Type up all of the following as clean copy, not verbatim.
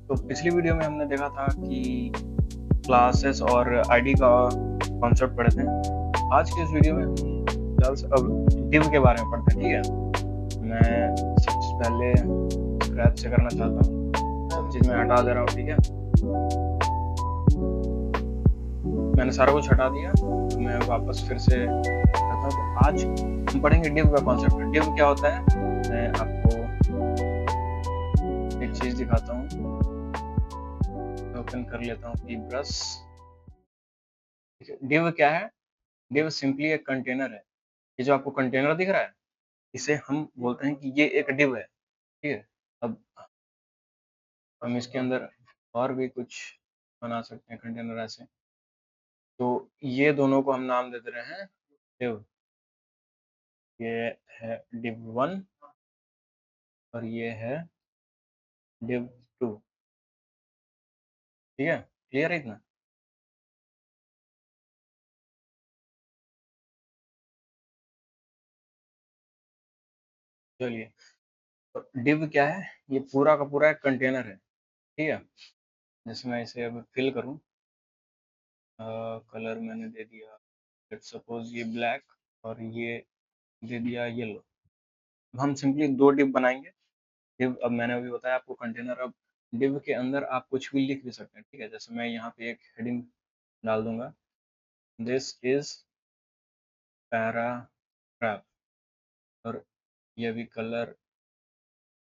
तो पिछली वीडियो में हमने देखा था कि क्लासेस और आईडी का कॉन्सेप्ट पढ़े थे। आज की इस वीडियो में हम गर्ल्स अब div के बारे में पढ़ते हैं। ठीक है, मैं सबसे पहले स्क्रैच से करना चाहता हूँ, सब चीज़ मैं हटा दे रहा हूँ। ठीक है, मैंने सारा कुछ हटा दिया, तो मैं वापस फिर से करता हूँ। तो आज हम पढ़ेंगे div का कॉन्सेप्ट। div क्या होता है, मैं आपको एक चीज़ दिखाता हूँ। ओपन कर लेता हूँ की ब्रश। div क्या है? div सिंपली एक कंटेनर है। ये जो आपको कंटेनर दिख रहा है, इसे हम बोलते हैं कि ये एक div है। ठीक है, अब हम इसके अंदर और भी कुछ बना सकते हैं कंटेनर ऐसे। तो ये दोनों को हम नाम दे दे रहे हैं div। ये है div1 और ये है div2। ठीक है, क्लियर है इतना? चलिए, तो div क्या है? ये पूरा का पूरा एक कंटेनर है। ठीक है, जैसे मैं इसे अब फिल करूं, कलर मैंने दे दिया, लेट्स सपोज ये ब्लैक, और ये दे दिया येलो। हम सिंपली दो div बनाएंगे। div, अब मैंने अभी बताया आपको कंटेनर। अब div के अंदर आप कुछ भी लिख भी सकते हैं। ठीक है, जैसे मैं यहाँ पे एक हेडिंग डाल दूंगा, दिस इज पैराग्राफ, और ये भी कलर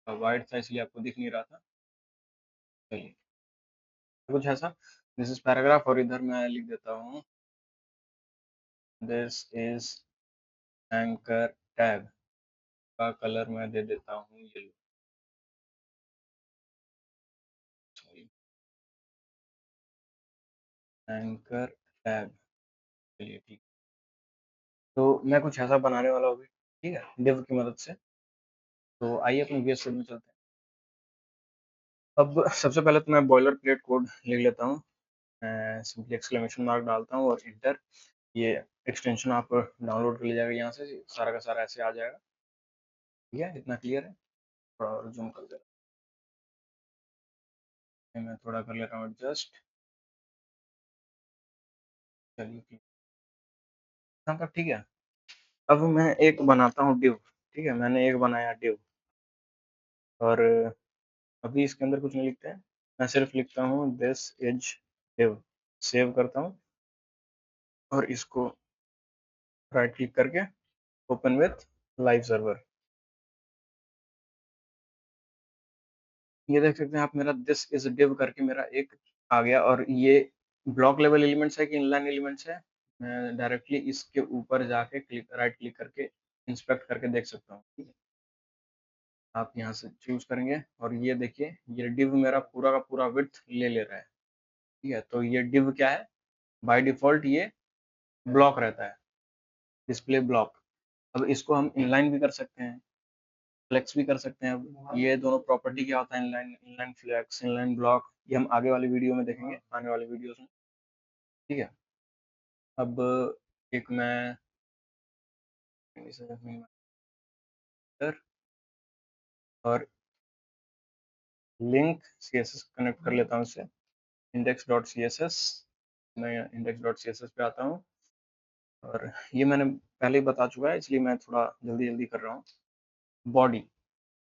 वाइट था इसलिए आपको दिख नहीं रहा था। चलिए, कुछ ऐसा, दिस इज पैराग्राफ, और इधर मैं लिख देता हूँ दिस इज एंकर टैग। का कलर मैं दे देता हूँ येलो। Sorry, anchor tag. चलिए ठीक, तो मैं कुछ ऐसा बनाने वाला हूँ अभी। ठीक है, div की मदद से। तो आइए अपने VS कोड में चलते हैं। अब सबसे पहले तो मैं बॉयलर प्लेट कोड लिख लेता हूँ। सिंपली एक्सक्लेमेशन मार्क डालता हूँ और इंटर। ये एक्सटेंशन आप डाउनलोड कर लीजिएगा, यहाँ से सारा का सारा ऐसे आ जाएगा। ठीक है, इतना क्लियर है? थोड़ा और जूम कर दे रहा हूँ, मैं थोड़ा कर ले रहा हूँ एडजस्ट। चलिए, यहाँ तक ठीक है। अब मैं एक बनाता हूँ div। ठीक है, मैंने एक बनाया div, और अभी इसके अंदर कुछ नहीं लिखते हैं, मैं सिर्फ लिखता हूँ दिस इज div। सेव करता हूँ और इसको राइट क्लिक करके ओपन विथ लाइव सर्वर। ये देख सकते हैं आप, मेरा दिस इज div करके मेरा एक आ गया। और ये ब्लॉक लेवल एलिमेंट्स है कि इनलाइन एलिमेंट्स है, मैं डायरेक्टली इसके ऊपर जाके राइट क्लिक करके इंस्पेक्ट करके देख सकता हूँ। ठीक है, आप यहाँ से चूज करेंगे और ये देखिए, ये div मेरा पूरा का पूरा विड्थ ले रहा है। ठीक है, तो ये div क्या है? बाय डिफॉल्ट ये ब्लॉक रहता है, डिस्प्ले ब्लॉक। अब इसको हम इनलाइन भी कर सकते हैं, फ्लेक्स भी कर सकते हैं। अब ये दोनों प्रॉपर्टी क्या होता है, inline inline flex, inline block, ये हम आगे वाली वीडियो में देखेंगे, आने वाले वीडियोस में। ठीक है, अब एक मैं और लिंक CSS कनेक्ट कर लेता हूँ इससे, index.css। मैं index.css पे आता हूँ, और ये मैंने पहले ही बता चुका है इसलिए मैं थोड़ा जल्दी जल्दी कर रहा हूँ। बॉडी,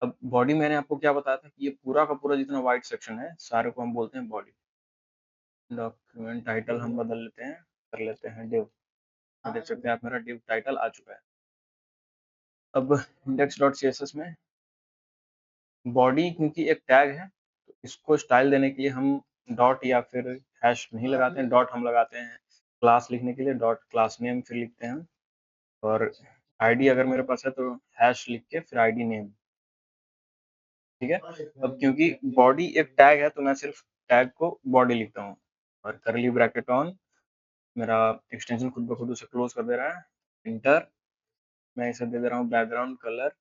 अब बॉडी मैंने आपको क्या बताया था कि ये पूरा का पूरा जितना वाइट सेक्शन है, सारे को हम बोलते हैं बॉडी। डॉक्यूमेंट टाइटल हम बदल लेते हैं, कर लेते हैं div। देख सकते हैं आप, मेरा div टाइटल आ चुका है। अब index.css में बॉडी क्योंकि एक टैग है, तो इसको स्टाइल देने के लिए हम डॉट या फिर हैश नहीं लगाते हैं, डॉट हम लगाते हैं क्लास लिखने के लिए। डॉट क्लास नेम फिर लिखते हैं, और आईडी अगर मेरे पास है तो हैश लिख के फिर आईडी नेम। ठीक है, अब क्योंकि बॉडी एक टैग है तो मैं सिर्फ टैग को बॉडी लिखता हूँ, और करली ब्रैकेट ऑन। मेरा एक्सटेंशन खुद ब खुद उसे क्लोज कर दे रहा है, इंटर। मैं इसे दे दे रहा हूँ बैकग्राउंड कलर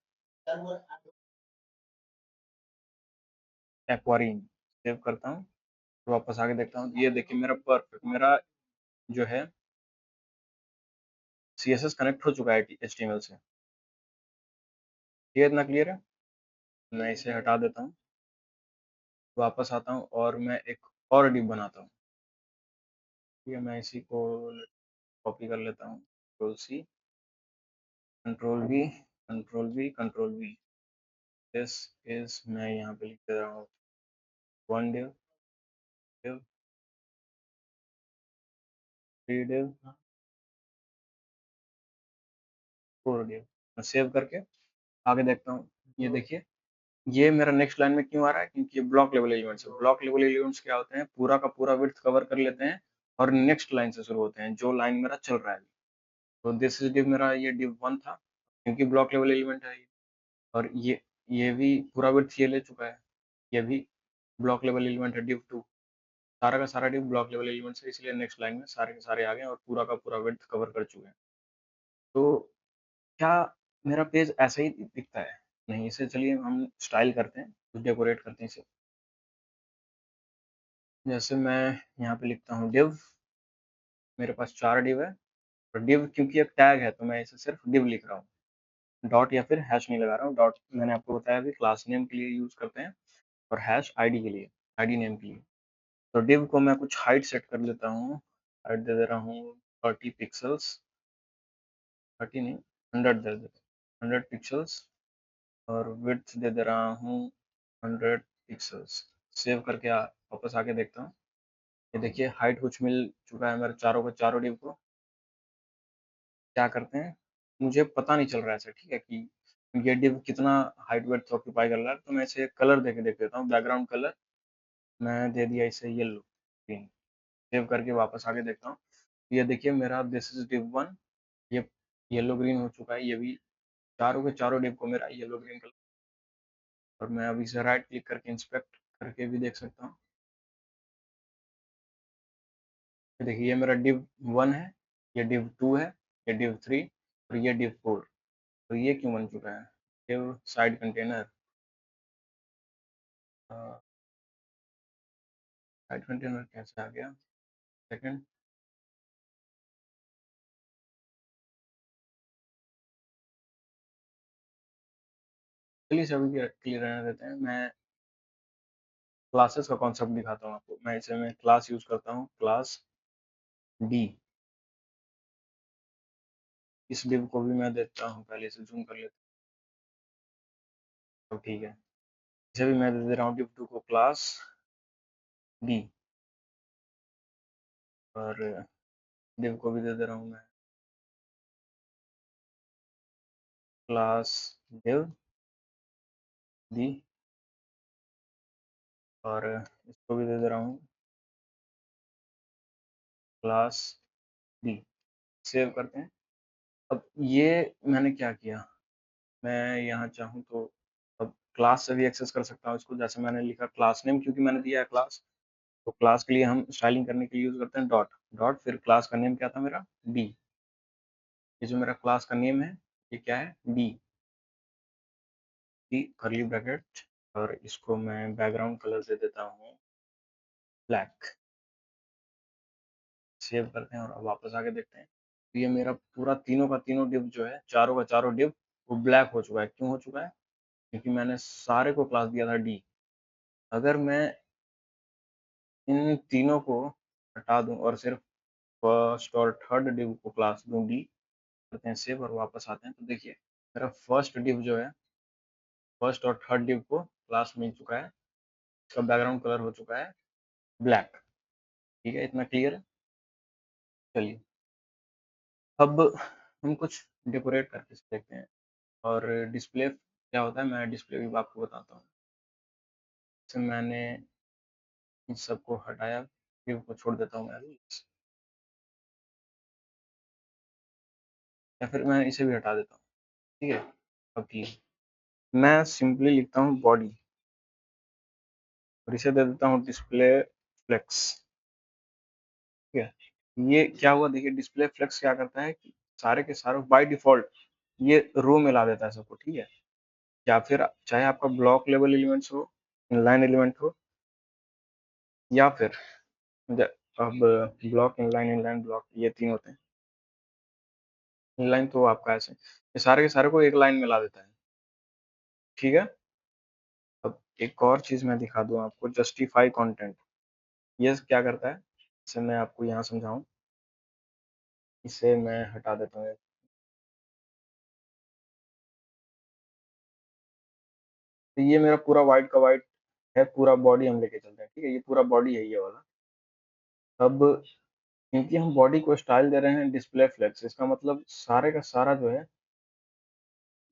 एक्वारीन। सेव करता हूँ, तो वापस आके देखता हूँ, ये देखिए मेरा परफेक्ट, मेरा जो है CSS कनेक्ट हो चुका है HTML से। ये इतना क्लियर है? मैं इसे हटा देता हूँ, वापस आता हूँ और मैं एक और div बनाता हूँ। ठीक है, मैं इसी को कॉपी कर लेता हूँ, control C, control V, control V, control V. This is, मैं यहाँ पे लिख दे रहा हूँ one div, div, three div, four div। मैं सेव करके आगे देखता हूँ। ये देखिए, ये मेरा नेक्स्ट लाइन में क्यों आ रहा है, क्योंकि ये ब्लॉक लेवल एलिमेंट्स है। ब्लॉक लेवल एलिमेंट्स क्या होते हैं, पूरा का पूरा विड्थ कवर कर लेते हैं और नेक्स्ट लाइन से शुरू होते हैं, जो लाइन मेरा चल रहा है। तो दिस इज div, मेरा ये div 1 था, क्योंकि ब्लॉक लेवल एलिमेंट है ये। और ये भी पूरा विड्थ ये ले चुका है, ये भी ब्लॉक लेवल एलिमेंट है div 2। सारा का सारा div ब्लॉक लेवल एलिमेंट है, इसलिए नेक्स्ट लाइन में सारे के सारे आ गए और पूरा का पूरा विड्थ कवर कर चुके हैं। तो क्या मेरा पेज ऐसा ही दिखता है? नहीं, इसे चलिए हम स्टाइल करते हैं, कुछ डेकोरेट करते हैं इसे। जैसे मैं यहाँ पे लिखता हूँ div, मेरे पास 4 div है, और div क्योंकि एक टैग है तो मैं इसे सिर्फ div लिख रहा हूँ, डॉट या फिर हैश नहीं लगा रहा हूँ। डॉट मैंने आपको बताया अभी क्लास नेम के लिए यूज करते हैं, और हैश आईडी के लिए, आईडी नेम के लिए। तो div को मैं कुछ हाइट सेट कर लेता हूँ, हाइट दे दे रहा हूँ 30 पिक्सल्स, 30 नहीं, 100 दे दे, 100 पिक्सल्स, और विड्थ दे दे रहा हूँ 100 पिक्सल्स। सेव करके वापस आके देखता हूँ। ये देखिए, हाइट कुछ मिल चुका है मेरे चारों को, चारों div को। क्या करते हैं, मुझे पता नहीं चल रहा है ऐसे, ठीक है, कि ये div कितना हाइट विड्थ ऑक्यूपाई कर रहा है। तो मैं इसे कलर देके देख लेता हूँ, बैकग्राउंड कलर मैं दे दिया इसे येलो, ग्रीन। सेव करके वापस आके देखता हूँ। ये देखिए, मेरा दिस इज div 1, ये येलो ग्रीन हो चुका है। ये भी चारों के चारों div को मेरा येलो ग्रीन कलर। और मैं अभी इसे राइट क्लिक करके इंस्पेक्ट करके भी देख सकता हूँ। देखिए, ये मेरा div 1 है, ये div 2 है, ये div 3 और ये div 4। तो ये क्यों बन चुका है, div side container, side container कैसे आ गया, सेकंड। चलिए सभी क्लियर रहने देते हैं। मैं क्लासेस का कॉन्सेप्ट दिखाता हूँ आपको। मैं इसे मैं क्लास यूज करता हूँ, क्लास डी। इस div को भी मैं देता हूँ, पहले इसे जूम कर लेता हूँ, ठीक है। इसे भी मैं दे दे रहा हूँ div 2 को क्लास डी, और div को भी दे दे रहा हूँ मैं क्लास div डी, और इसको भी दे दे रहा हूँ क्लास डी। सेव करते हैं। अब ये मैंने क्या किया, मैं यहाँ चाहूँ तो अब क्लास से भी एक्सेस कर सकता हूँ इसको। जैसे मैंने लिखा क्लास नेम, क्योंकि मैंने दिया है क्लास, तो क्लास के लिए हम स्टाइलिंग करने के लिए यूज करते हैं डॉट। डॉट फिर क्लास का नेम क्या था मेरा, डी। ये जो मेरा क्लास का नेम है, ये क्या है, डी, डी कर्ली ब्रैकेट। और इसको मैं बैकग्राउंड कलर दे देता हूँ ब्लैक। सेव करते हैं और अब वापस आके देखते हैं। तो ये मेरा पूरा तीनों का तीनों डिव जो है, चारों का चारों डिव वो ब्लैक हो चुका है। क्यों हो चुका है, क्योंकि मैंने सारे को क्लास दिया था डी। अगर मैं इन तीनों को हटा दूं और सिर्फ फर्स्ट और थर्ड डिव को क्लास दूं डी, करते हैं सेव और वापस आते हैं, तो देखिए मेरा फर्स्ट डिव जो है, फर्स्ट और थर्ड डिव को क्लास मिल चुका है। इसका बैकग्राउंड कलर हो चुका है ब्लैक। ठीक है, इतना क्लियर है। चलिए अब हम कुछ डेकोरेट करके देखते हैं। और डिस्प्ले क्या होता है, मैं डिस्प्ले भी आपको बताता हूँ। जैसे मैंने इन सबको हटाया, डिव को छोड़ देता हूँ मैं अभी, या फिर मैं इसे भी हटा देता हूँ। ठीक है, अब ठीक, मैं सिंपली लिखता हूँ बॉडी, और इसे दे देता हूँ डिस्प्ले फ्लेक्स। ठीक है, ये क्या हुआ, देखिए डिस्प्ले फ्लेक्स क्या करता है कि सारे के सारे बाय डिफॉल्ट ये रो में ला देता है सबको। ठीक है, या फिर चाहे आपका ब्लॉक लेवल एलिमेंट्स हो, इनलाइन एलिमेंट हो, या फिर अब ब्लॉक, इनलाइन, इनलाइन ब्लॉक, ये तीन होते हैं। इनलाइन तो आपका ऐसे, ये सारे के सारे को एक लाइन में ला देता है। ठीक है, अब एक और चीज मैं दिखा दूं आपको, जस्टिफाई कंटेंट। ये क्या करता है, इसे मैं आपको यहाँ समझाऊं। इसे मैं हटा देता हूँ। तो ये मेरा पूरा वाइट का वाइट है, पूरा बॉडी हम लेके चलते हैं, ठीक है, ये पूरा बॉडी है ये वाला। अब क्योंकि हम बॉडी को स्टाइल दे रहे हैं डिस्प्ले फ्लेक्स, इसका मतलब सारे का सारा जो है,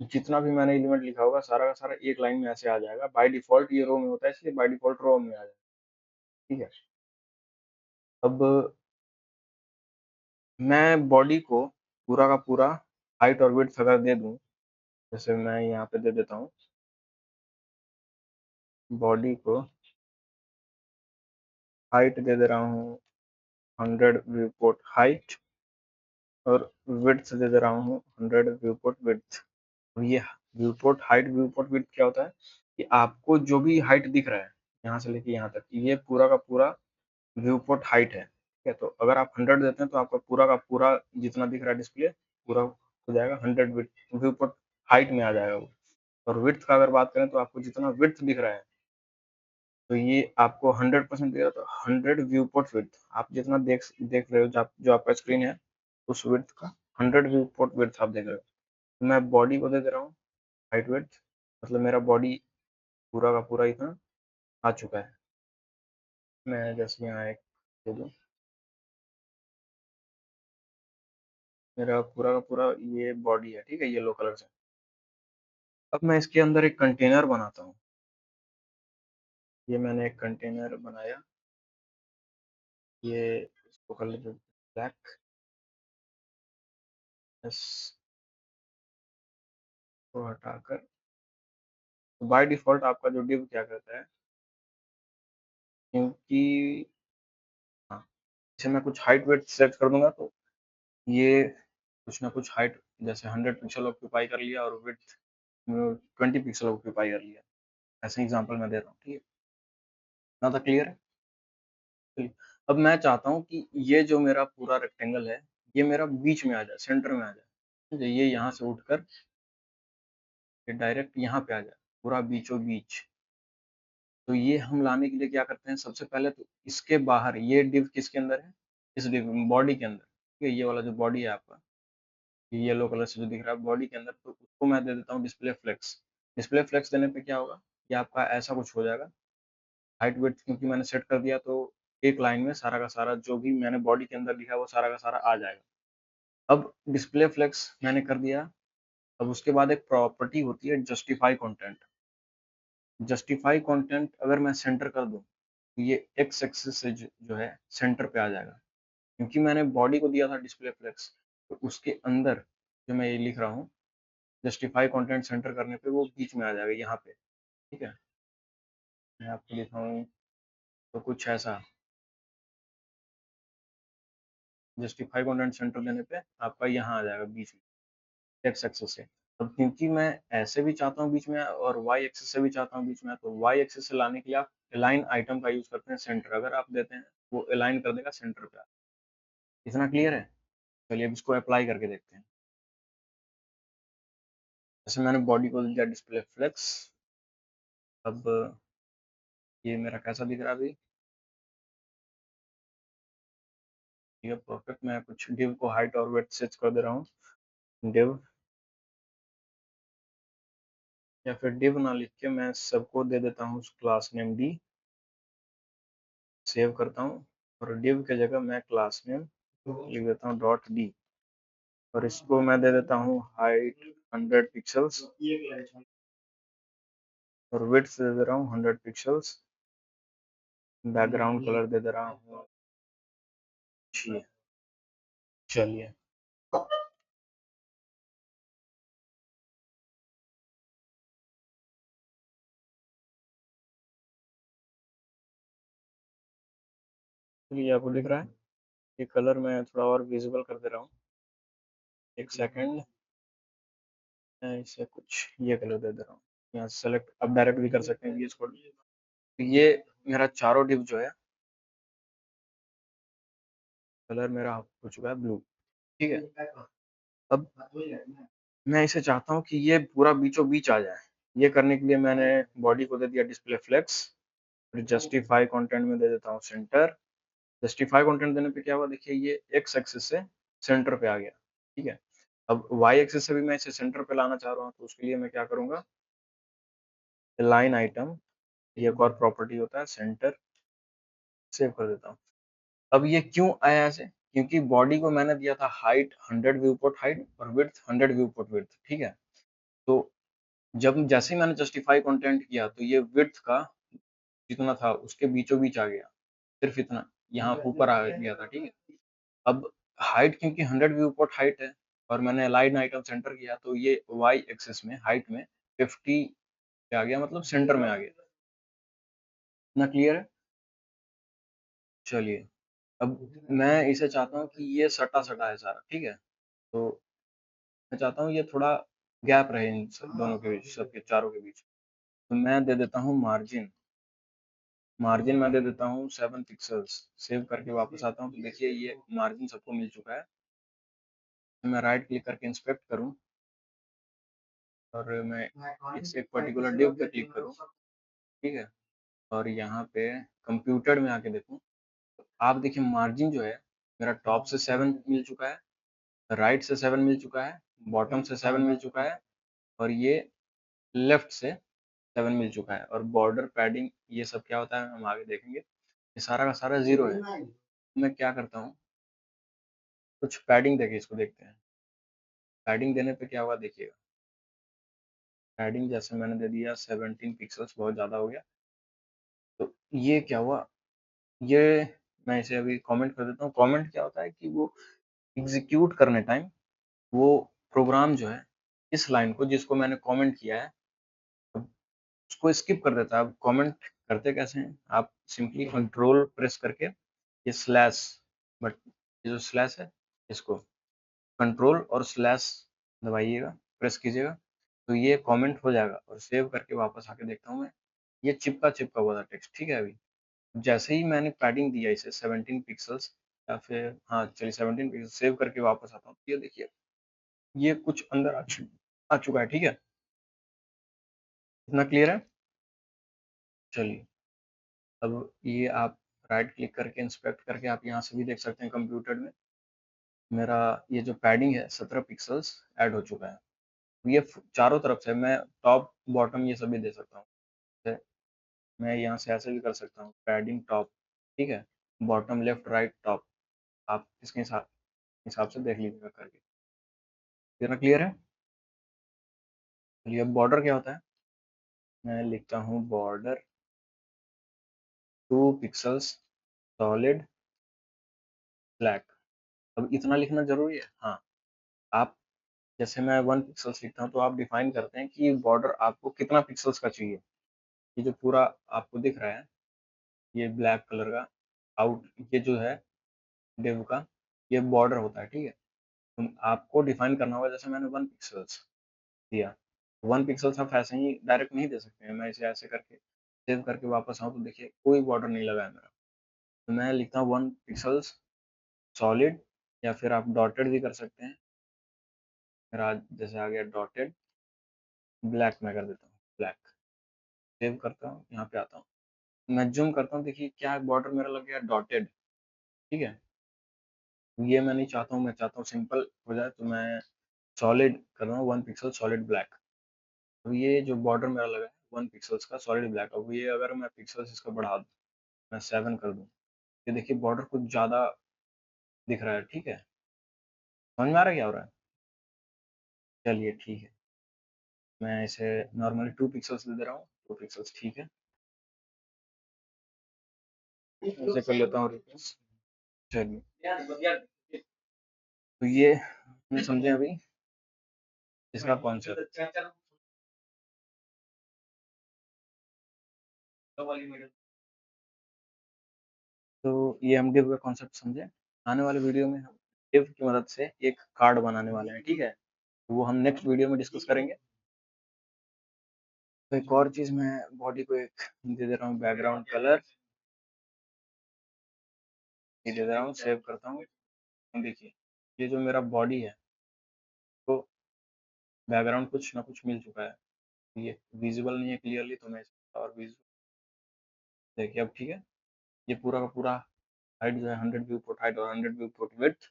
जितना भी मैंने एलिमेंट लिखा होगा सारा का सारा एक लाइन में ऐसे आ जाएगा। बाय डिफॉल्ट ये रो में होता है, इसलिए बाय डिफॉल्ट रो में आ जाएगा, ठीक है। अब मैं बॉडी को पूरा का पूरा हाइट और विड्थ अगर दे दूं, जैसे मैं यहाँ पे दे देता हूँ, बॉडी को हाइट दे दे रहा हूँ 100 व्यू पोर्ट हाइट, और विड्थ दे दे रहा हूँ 100 व्यू पोर्ट विड्थ। ये view port height view port width क्या होता है कि आपको जो भी हाइट दिख रहा है यहाँ से लेके यहाँ तक, ये पूरा का पूरा व्यू पोर्ट हाइट है, ठीक है। तो अगर आप 100 देते हैं तो आपका पूरा का पूरा जितना दिख रहा है डिस्प्ले पूरा हो जाएगा 100 व्यू पोर्ट हाइट में आ जाएगा वो। और विड्थ का अगर बात करें तो आपको जितना विड्थ दिख रहा है, तो ये आपको 100% देगा, तो 100 व्यू पोर्ट विड्थ आप जितना देख देख रहे हो, जो आपका स्क्रीन है उस विड्थ का 100 व्यू पोर्ट विड्थ आप देख रहे हो। तो मैं बॉडी को दे दे रहा हूँ हाइट विड्थ, मतलब मेरा बॉडी पूरा का पूरा इतना आ चुका है। मैं जैसे यहाँ एक दे दूँ, मेरा पूरा का पूरा ये बॉडी है, ठीक है, येलो कलर से। अब मैं इसके अंदर एक कंटेनर बनाता हूँ। ये मैंने एक कंटेनर बनाया, ये इसको कर लेते ब्लैक, इस को हटाकर। तो बाय डिफॉल्ट आपका जो डिव क्या करता है, क्योंकि हाँ, इसे मैं कुछ हाइट वेट सेट कर दूंगा, तो ये कुछ ना कुछ हाइट, जैसे 100 पिक्सल ऑक्यूपाई कर लिया और विड्थ 20 पिक्सल ऑक्यूपाई कर लिया, ऐसे एग्जांपल मैं दे रहा हूँ, ठीक है ना। तो क्लियर है, चलिए। अब मैं चाहता हूँ कि ये जो मेरा पूरा रेक्टेंगल है, ये मेरा बीच में आ जाए, सेंटर में आ जाए, ठीक है? ये यहाँ से उठकर ये डायरेक्ट यहाँ पे आ जाए, पूरा बीचों बीच। तो ये हम लाने के लिए क्या करते हैं, सबसे पहले तो इसके बाहर, ये डिव किसके अंदर है, इस डिव बॉडी के अंदर, ठीक है। ये वाला जो बॉडी है आपका, ये येलो कलर से जो दिख रहा है बॉडी के अंदर, तो उसको मैं दे देता हूँ डिस्प्ले फ्लेक्स। डिस्प्ले फ्लेक्स देने पे क्या होगा, कि आपका ऐसा कुछ हो जाएगा। हाइट विड्थ क्योंकि मैंने सेट कर दिया, तो एक लाइन में सारा का सारा जो भी मैंने बॉडी के अंदर लिखा है वो सारा का सारा आ जाएगा। अब डिस्प्ले फ्लेक्स मैंने कर दिया। अब उसके बाद एक प्रॉपर्टी होती है जस्टिफाई कंटेंट। जस्टिफाई कंटेंट अगर मैं सेंटर कर दूं, तो ये एक्स एक्सिस से जो है सेंटर पे आ जाएगा, क्योंकि मैंने बॉडी को दिया था डिस्प्ले फ्लेक्स। तो उसके अंदर जो मैं ये लिख रहा हूँ, जस्टिफाई कंटेंट सेंटर करने पे वो बीच में आ जाएगा यहाँ पे, ठीक है। मैं आपको दिखाऊं तो कुछ ऐसा, जस्टिफाई कंटेंट सेंटर देने पे आपका यहाँ आ जाएगा बीच में एक्स एक्सिस से। अब क्योंकि मैं ऐसे भी चाहता हूँ बीच में और वाई एक्सिस से भी चाहता हूँ बीच में, तो वाई एक्सिस से लाने के लिए आप अलाइन आइटम का यूज करते हैं सेंटर, अगर आप देते हैं वो अलाइन कर देगा सेंटर पे। इतना क्लियर है, चलिए अब इसको अप्लाई करके देखते हैं। जैसे मैंने बॉडी को दिया डिस्प्ले फ्लेक्स, अब ये मेरा कैसा दिख रहा है अभी, ये परफेक्ट। मैं कुछ डिव को हाइट और वेट सेट कर दे रहा हूँ, डिव, या फिर डिव ना लिख के मैं सबको दे देता हूँ क्लास नेम डी। सेव करता हूँ, और डिव के जगह मैं क्लास नेम लिख देता हूँ डॉट डी, और इसको मैं दे देता हूँ हाइट 100 पिक्सल्स, और विड्थ दे दे रहा हूँ 100 पिक्सल्स। बैकग्राउंड कलर दे दे रहा हूँ, चलिए चलिए आपको दिख रहा है। ये कलर मैं थोड़ा और विजिबल कर दे रहा हूँ, एक सेकेंड। मैं इसे कुछ ये कलर दे दे रहा हूँ, यहाँ सेलेक्ट, अब डायरेक्ट भी कर सकते हैं इसको। ये मेरा चारों डिव जो है, कलर मेरा हो चुका है ब्लू, ठीक है। अब मैं इसे चाहता हूँ कि ये पूरा बीचों बीच आ जाए, ये करने के लिए मैंने बॉडी को दे दिया डिस्प्ले फ्लेक्स, फिर जस्टिफाई कंटेंट में दे देता हूँ सेंटर। जस्टिफाई कंटेंट देने पे क्या हुआ, देखिए ये एक्स एक्सिस से सेंटर पे आ गया, ठीक है। अब वाई एक्सिस से भी मैं इसे सेंटर पे लाना चाह रहा हूँ, तो उसके लिए मैं क्या करूंगा, लाइन आइटम, ये एक और प्रॉपर्टी होता है सेंटर, सेव कर देता हूँ। अब ये क्यों आया ऐसे, क्योंकि बॉडी को मैंने दिया था हाइट 100 व्यू पोर्ट हाइट और विड्थ 100 व्यू पोर्ट विड्थ, ठीक है। तो जब जैसे ही मैंने जस्टिफाई कंटेंट किया तो ये विड्थ का जितना था उसके बीचों बीच आ गया, सिर्फ इतना यहाँ ऊपर आ गया था, ठीक है। अब हाइट क्योंकि 100 व्यू पोर्ट हाइट है और मैंने लाइन आइटम सेंटर किया, तो ये वाई एक्सिस में हाइट में 50 पे आ गया, मतलब सेंटर में आ गया। इतना क्लियर है। चलिए, अब मैं इसे चाहता हूँ कि ये सटा सटा है सारा, ठीक है। तो मैं चाहता हूँ ये थोड़ा गैप रहे इन दोनों के बीच, सबके चारों के बीच। तो मैं दे देता हूँ मार्जिन, मार्जिन मैं दे देता हूँ 7 पिक्सल्स। सेव करके वापस आता हूँ तो देखिए ये मार्जिन सबको मिल चुका है। तो मैं राइट क्लिक करके इंस्पेक्ट करूँ और मैं इस एक पर्टिकुलर डिव पे क्लिक करूँ, ठीक है, और यहाँ पे कंप्यूटर में आके देखूँ, तो आप देखिए मार्जिन जो है मेरा टॉप से 7 मिल चुका है, राइट से 7 मिल चुका है, बॉटम से 7 मिल चुका है, और ये लेफ्ट से 7 मिल चुका है। और बॉर्डर पैडिंग ये सब क्या होता है हम आगे देखेंगे। ये सारा का सारा 0 है। मैं क्या करता हूँ, कुछ पैडिंग देके इसको देखते हैं। पैडिंग देने पे क्या हुआ देखिएगा, पैडिंग जैसे मैंने दे दिया 17 पिक्सल्स, बहुत ज़्यादा हो गया। तो ये क्या हुआ, ये मैं इसे अभी कमेंट कर देता हूँ। कमेंट क्या होता है कि वो एग्जीक्यूट करने टाइम वो प्रोग्राम जो है इस लाइन को जिसको मैंने कमेंट किया है उसको स्किप कर देता है। अब कमेंट करते कैसे हैं, आप सिंपली कंट्रोल प्रेस करके ये स्लैश, बट ये जो स्लैश है इसको कंट्रोल और स्लैश दबाइएगा, प्रेस कीजिएगा, तो ये कमेंट हो जाएगा। और सेव करके वापस आके देखता हूँ मैं, ये चिपका चिपका हुआ था टेक्स्ट, ठीक है। अभी जैसे ही मैंने पैडिंग दिया इसे 17 पिक्सल्स, या फिर हाँ चलिए 17 पिक्सल, सेव करके वापस आता हूँ, ये देखिए ये कुछ अंदर आ चुका है, ठीक है। इतना क्लियर है। चलिए, अब ये आप राइट क्लिक करके इंस्पेक्ट करके आप यहाँ से भी देख सकते हैं कंप्यूटर में मेरा ये जो पैडिंग है 17 पिक्सल्स ऐड हो चुका है। ये चारों तरफ से मैं टॉप बॉटम ये सभी दे सकता हूँ। जैसे मैं यहाँ से ऐसे भी कर सकता हूँ, पैडिंग टॉप, ठीक है, बॉटम लेफ्ट राइट टॉप, आप इसके हिसाब हिसाब से देख लीजिएगा करके। इतना क्लियर है। चलिए, अब बॉर्डर क्या होता है, मैं लिखता हूँ बॉर्डर 2 पिक्सल्स सॉलिड ब्लैक। अब इतना लिखना जरूरी है, हाँ। आप जैसे मैं 1 पिक्सल्स लिखता हूँ तो आप डिफाइन करते हैं कि बॉर्डर आपको कितना पिक्सल्स का चाहिए। ये जो पूरा आपको दिख रहा है ये ब्लैक कलर का आउट, ये जो है डिव का ये बॉर्डर होता है, ठीक है। तो आपको डिफाइन करना होगा, जैसे मैंने 1 पिक्सल्स दिया, 1 पिक्सल्स आप ऐसे ही डायरेक्ट नहीं दे सकते हैं। मैं इसे ऐसे करके सेव करके वापस आऊँ तो देखिए कोई बॉर्डर नहीं लगा है मेरा। तो मैं लिखता हूँ 1 पिक्सल्स सॉलिड, या फिर आप डॉटेड भी कर सकते हैं। मेरा जैसे आ गया डॉटेड, ब्लैक में कर देता हूँ ब्लैक। सेव करता हूँ, यहाँ पे आता हूँ, मैं जूम करता हूँ, देखिए क्या बॉर्डर मेरा लग गया डॉटेड, ठीक है। ये मैं नहीं चाहता हूँ, मैं चाहता हूँ सिंपल हो जाए, तो मैं सॉलिड कर रहा हूँ 1 पिक्सल सॉलिड ब्लैक। तो ये जो बॉर्डर मेरा लगा है 1 पिक्सल्स का सॉलिड ब्लैक, अब ये अगर मैं पिक्सल्स इसका बढ़ा दूँ, मैं 7 कर दूँ, ये देखिए बॉर्डर कुछ ज़्यादा दिख रहा है, ठीक है। समझ में आ रहा है क्या हो रहा है। चलिए ठीक है, मैं इसे नॉर्मली 2 पिक्सल्स दे दे रहा हूँ, 2 पिक्सल्स ठीक है। ऐसे कर लेता हूँ रिप्लेस। चलिए, तो ये हमने समझे अभी इसका कॉन्सेप्ट। तो ये हम डिव का कॉन्सेप्ट समझे। आने वाले वीडियो में हम डिव की मदद से एक कार्ड बनाने वाले हैं, ठीक है। तो वो हम नेक्स्ट वीडियो में डिस्कस करेंगे। तो एक और चीज, मैं बॉडी को एक दे दे रहा हूँ बैकग्राउंड कलर, ये दे दे रहा हूँ, सेव करता हूँ। देखिए ये जो मेरा बॉडी है तो बैकग्राउंड कुछ ना कुछ मिल चुका है। ये विजिबल नहीं है क्लियरली, तो मैं इसको और विजिबल, देखिए अब ठीक है। ये पूरा का पूरा हाइट जो है 100 व्यू फुट हाइट और 100 व्यू फुट विड्थ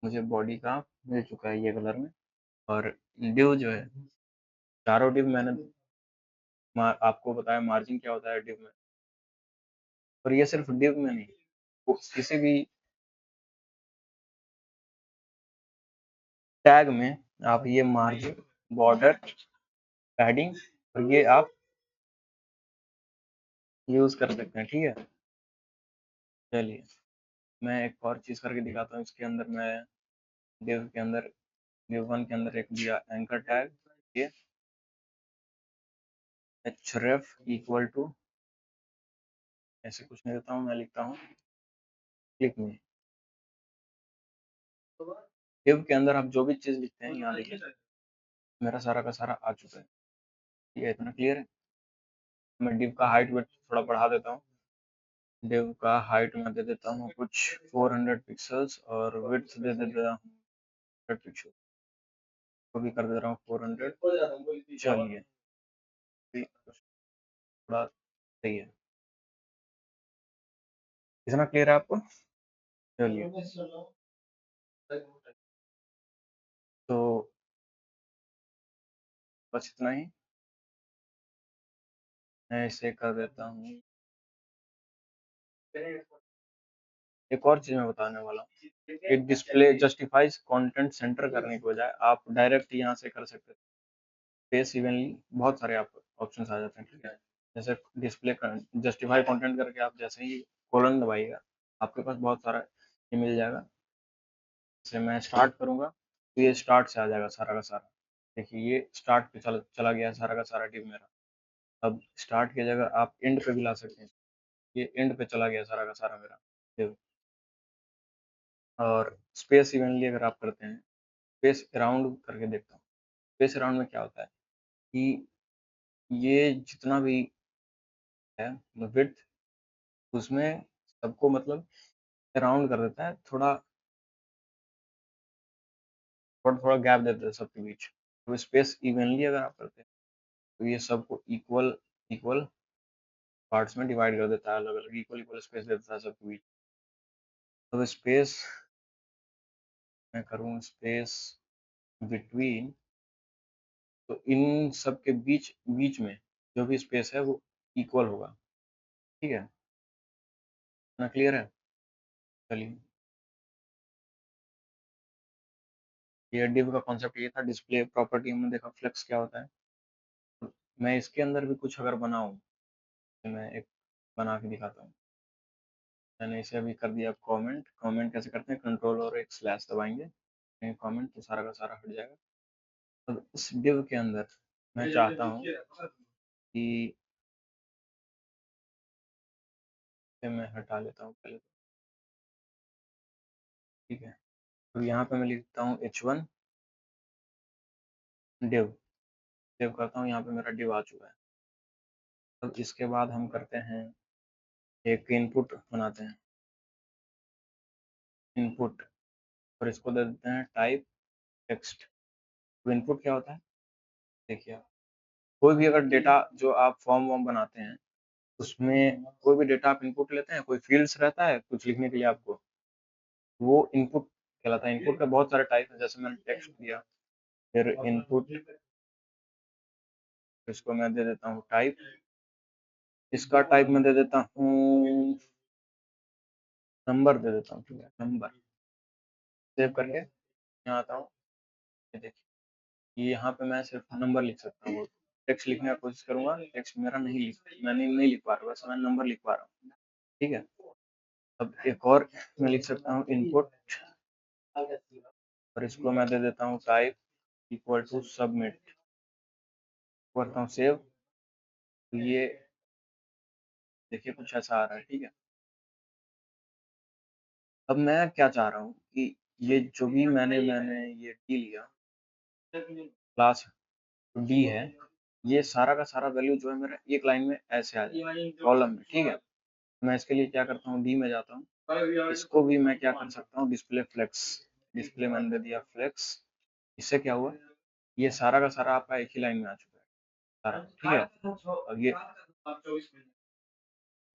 मुझे बॉडी का मिल चुका है ये कलर में। और डिव जो है, चारों डिव मैंने आपको बताया मार्जिन क्या होता है डिव में। और ये सिर्फ डिव में नहीं, वो किसी भी टैग में आप ये मार्जिन, बॉर्डर, पैडिंग और ये आप यूज कर सकते हैं, ठीक है। चलिए मैं एक और चीज करके दिखाता हूँ। इसके अंदर मैं div के अंदर, div1 के अंदर एक दिया एंकर टैग, ये href इक्वल टू, ऐसे कुछ नहीं देता हूँ, मैं लिखता हूँ क्लिक में। div के अंदर आप जो भी चीज लिखते हैं यहाँ देखिए मेरा सारा का सारा आ चुका है। ये इतना क्लियर है। मैं div का हाइट वेट थोड़ा बढ़ा देता हूँ। div का हाइट में दे देता हूँ कुछ 400 पिक्सल्स और विड्थ दे देता हूँ 100 पिक्सल, को भी कर दे रहा हूँ 400। चलिए थोड़ा सही है। इतना क्लियर है आपको? चलिए तो बस इतना ही, मैं इसे कर देता हूँ। एक और चीज मैं बताने वाला हूँ, एक डिस्प्ले जस्टिफाइज कंटेंट सेंटर करने के बजाय आप डायरेक्ट यहाँ से कर सकते हैं फेस इवनली, बहुत सारे आप ऑप्शन आ जाते हैं, ठीक है। जैसे डिस्प्ले जस्टिफाई कंटेंट करके आप जैसे ही कोलन दबाइएगा आपके पास बहुत सारा ये मिल जाएगा। जैसे मैं स्टार्ट करूंगा तो ये स्टार्ट से आ जाएगा सारा का सारा। देखिए ये स्टार्ट पे चला गया सारा का सारा टिप मेरा। अब स्टार्ट की जगह आप एंड पे भी ला सकते हैं, ये एंड पे चला गया सारा का सारा मेरा div। और स्पेस इवनली अगर आप करते हैं, स्पेस अराउंड करके देखता हूँ, स्पेस अराउंड में क्या होता है कि ये जितना भी है विड्थ, उसमें सबको मतलब अराउंड कर देता है, थोड़ा थोड़ा थोड़ा गैप देता है सबके बीच। तो स्पेस इवनली अगर आप करते हैं तो ये सबको इक्वल इक्वल पार्ट्स में डिवाइड कर देता है, अलग अलग इक्वल इक्वल स्पेस देता है सबके बीच। तो स्पेस मैं करूँ स्पेस बिटवीन, तो इन सब के बीच बीच में जो भी स्पेस है वो इक्वल होगा, ठीक है ना, क्लियर है। चलिए ये div का कॉन्सेप्ट ये था। डिस्प्ले प्रॉपर्टी हमने देखा, फ्लेक्स क्या होता है। तो मैं इसके अंदर भी कुछ अगर बनाऊं तो मैं एक बना के दिखाता हूँ। मैंने इसे अभी कर दिया कमेंट। कमेंट कैसे करते हैं, कंट्रोल और एक स्लैश दबाएंगे, कमेंट तो सारा का सारा हट जाएगा। अब इस div के अंदर मैं चाहता हूँ कि इसे मैं हटा लेता हूँ पहले तो, ठीक है। तो यहाँ पे मैं लिखता हूँ h1 div, सेव करता हूँ, यहाँ पे मेरा div आ चुका है। अब इसके बाद हम करते हैं एक इनपुट बनाते हैं, इनपुट, और इसको दे देते हैं टाइप टेक्स्ट। तो इनपुट क्या होता है, देखिए आप कोई भी अगर डेटा जो आप फॉर्म वॉर्म बनाते हैं उसमें कोई भी डेटा आप इनपुट लेते हैं, कोई फील्ड्स रहता है कुछ लिखने के लिए आपको, वो इनपुट कहलाता है। इनपुट का बहुत सारे टाइप है, जैसे मैंने टेक्स्ट दिया, फिर इनपुट, इसको मैं दे देता हूँ टाइप, इसका टाइप मैं दे देता हूँ नंबर, दे देता हूँ, ठीक है नंबर। सेव करके यहाँ आता हूँ, ये देखिए ये यहाँ पे मैं सिर्फ नंबर लिख सकता हूँ। टेक्स्ट लिखने की कोशिश करूंगा, टेक्स्ट मेरा नहीं लिख पा रहा, बस मैं नंबर लिख पा रहा हूँ, ठीक है। अब एक और मैं लिख सकता हूँ इनपुट, और इसको मैं दे देता हूँ टाइप इक्वल टू सबमिट, करता हूँ सेव। तो ये देखिए कुछ ऐसा आ रहा है, ठीक है। अब मैं क्या चाह रहा हूँ कि ये जो भी मैंने ये डी लिया, क्लास डी है, ये सारा का सारा वैल्यू जो है मेरा एक लाइन में ऐसे आ जाए कॉलम में, ठीक है। मैं इसके लिए क्या करता हूँ, डी में जाता हूँ, इसको भी मैं क्या कर सकता हूँ, डिस्प्ले फ्लेक्स, डिस्प्ले मैंने दे दिया फ्लेक्स। इससे क्या हुआ, ये सारा का सारा आपका एक ही लाइन में आ चुका है, सारा, ठीक है। अब ये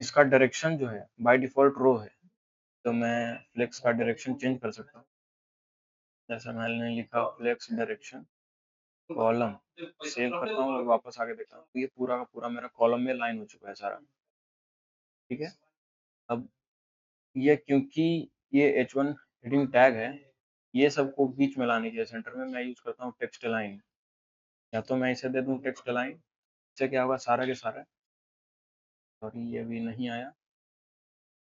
इसका डायरेक्शन जो है बाय डिफॉल्ट रो है, तो मैं फ्लेक्स का डायरेक्शन चेंज कर सकता हूँ। जैसा मैंने लिखा फ्लेक्स डायरेक्शन कॉलम, सेव करता हूँ और वापस आके देखता हूँ, तो ये पूरा का पूरा मेरा कॉलम में लाइन हो चुका है सारा, ठीक है। अब ये क्योंकि ये H1 हेडिंग टैग है, ये सबको बीच में लाने के लिए सेंटर में मैं यूज करता हूँ टेक्स्ट लाइन। या तो मैं इसे दे दूँ टेक्स्ट लाइन, इससे क्या होगा सारा के सारा, सॉरी ये भी नहीं आया,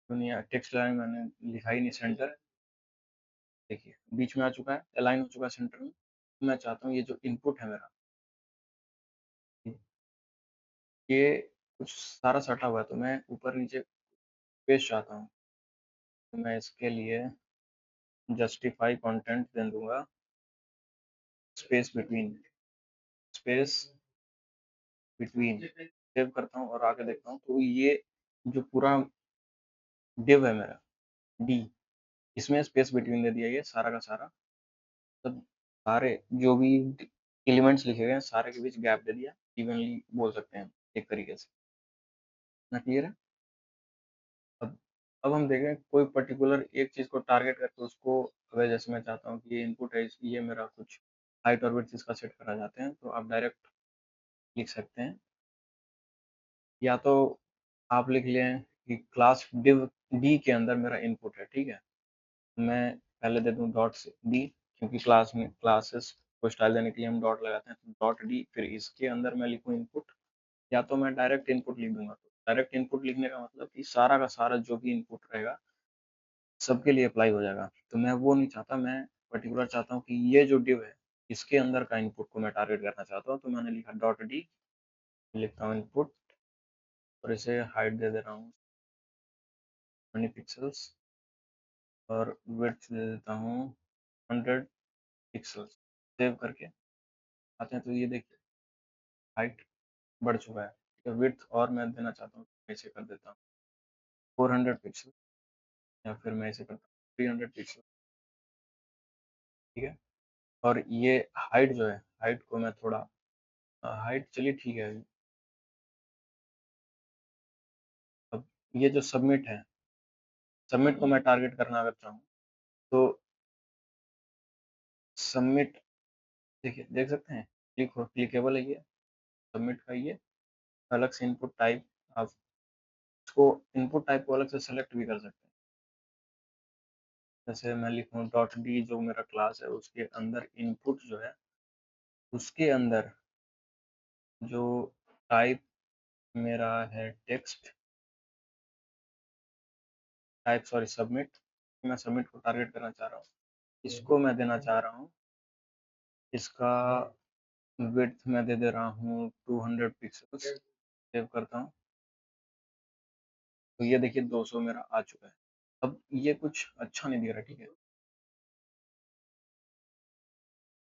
क्यों नहीं आया, टेक्स्ट लाइन मैंने लिखा ही नहीं सेंटर, देखिए बीच में आ चुका है, अलाइन हो चुका है सेंटर में। मैं चाहता हूँ ये जो इनपुट है मेरा, ये कुछ सारा सटा हुआ है, तो मैं ऊपर नीचे पेज चाहता हूँ, तो मैं इसके लिए जस्टिफाई कंटेंट दे दूंगा space between, space between, save करता हूँ और आगे देखता हूँ, तो ये जो पूरा डिव है मेरा डी, इसमें स्पेस बिटवीन दे दिया, ये सारा का सारा, सब सारे जो भी एलिमेंट्स लिखे गए हैं सारे के बीच गैप दे दिया, इवनली बोल सकते हैं एक तरीके से ना, क्लियर है। अब अब हम देखें कोई पर्टिकुलर एक चीज को टारगेट करके उसको, अगर जैसे मैं चाहता हूँ कि ये इनपुट है, ये मेरा कुछ हाइट और विड्थ इसका सेट करा जाते हैं, तो आप डायरेक्ट लिख सकते हैं, या तो आप लिख लें कि क्लास डिव डी के अंदर मेरा इनपुट है, ठीक है। मैं पहले दे दूं डॉट से डी, क्योंकि क्लास में क्लासेस को स्टाइल देने के लिए हम डॉट लगाते हैं, तो डॉट डी, फिर इसके अंदर मैं लिखूं इनपुट, या तो मैं डायरेक्ट इनपुट लिख दूंगा। तो डायरेक्ट इनपुट लिखने का मतलब कि सारा का सारा जो भी इनपुट रहेगा सबके लिए अप्लाई हो जाएगा, तो मैं वो नहीं चाहता, मैं पर्टिकुलर चाहता हूँ कि ये जो डिव है इसके अंदर का इनपुट को मैं टारगेट करना चाहता हूँ, तो मैंने लिखा डॉट डी, लिखता हूँ इनपुट और इसे हाइट दे दे रहा हूँ 20 पिक्सल्स और विड्थ दे देता हूँ 100 पिक्सल्स। सेव करके आते हैं तो ये देखिए हाइट बढ़ चुका है, ठीक है। विड्थ और मैं देना चाहता हूँ, मैं इसे कर देता हूँ 400 पिक्सल, या फिर मैं इसे करता हूँ 300 पिक्सल, ठीक है। और ये हाइट जो है, हाइट को मैं थोड़ा, हाइट चलिए ठीक है। अब ये जो सबमिट है, सबमिट को मैं टारगेट करना अगर चाहूँ, तो सबमिट, देखिए देख सकते हैं क्लिकेबल है ये, सबमिट का ये अलग से इनपुट टाइप, आप इसको इनपुट टाइप को अलग से सेलेक्ट भी कर सकते हैं। जैसे मैं लिखूँ डॉट डी, जो मेरा क्लास है उसके अंदर इनपुट जो है, उसके अंदर जो टाइप मेरा है टेक्स्ट टाइप, सॉरी सबमिट, मैं सबमिट को टारगेट करना चाह रहा हूँ, इसको मैं देना चाह रहा हूँ, इसका विड्थ मैं दे दे रहा हूँ 200 पिक्सल्स। सेव करता हूँ तो ये देखिए 200 मेरा आ चुका है। अब ये कुछ अच्छा नहीं दिख रहा, ठीक है।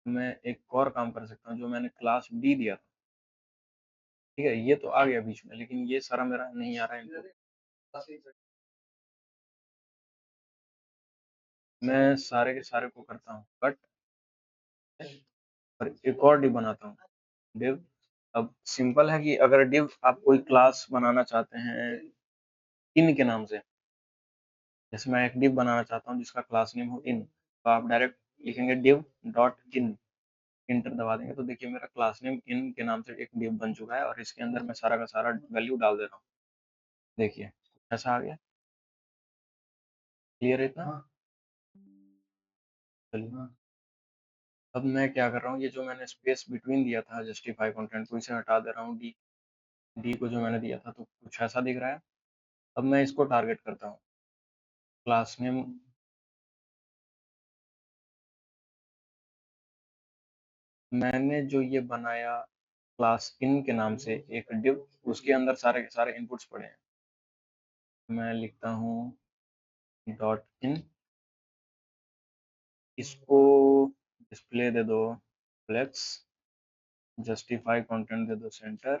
मैं एक और काम कर सकता हूँ, जो मैंने क्लास डी दिया था, ठीक है, ये तो आ गया बीच में, लेकिन ये सारा मेरा नहीं आ रहा है इनपुट। मैं सारे के सारे को करता हूँ कट और एक और डिव बनाता हूँ, डिव। अब सिंपल है कि अगर डिव आप कोई क्लास बनाना चाहते हैं इन के नाम से, जैसे मैं एक डिव बनाना चाहता हूँ जिसका क्लास नेम हो इन, तो आप डायरेक्ट लिखेंगे डिव डॉट इन, इंटर दबा देंगे, तो देखिए मेरा क्लास नेम इन के नाम से एक डिव बन चुका है, और इसके अंदर मैं सारा का सारा वैल्यू डाल दे रहा हूँ, देखिए ऐसा आ गया। क्लियर है इतना? चलिए अब मैं क्या कर रहा हूँ, ये जो मैंने स्पेस बिटवीन दिया था जस्टिफाई कंटेंट को, इसे हटा दे रहा हूँ, डी, डी को जो मैंने दिया था, तो कुछ ऐसा दिख रहा है। अब मैं इसको टारगेट करता हूँ, क्लास नेम, मैंने जो ये बनाया क्लास इन के नाम से एक डिव, उसके अंदर सारे के सारे इनपुट्स पड़े हैं, मैं लिखता हूँ डॉट इन, इसको डिस्प्ले दे दो फ्लेक्स, जस्टिफाई कंटेंट दे दो सेंटर,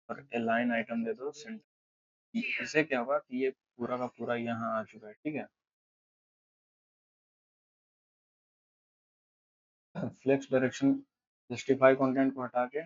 और अलाइन आइटम दे दो सेंटर। इससे क्या होगा कि ये पूरा का पूरा यहाँ आ चुका है, ठीक है। फ्लेक्स डायरेक्शन जस्टिफाई कंटेंट को हटा के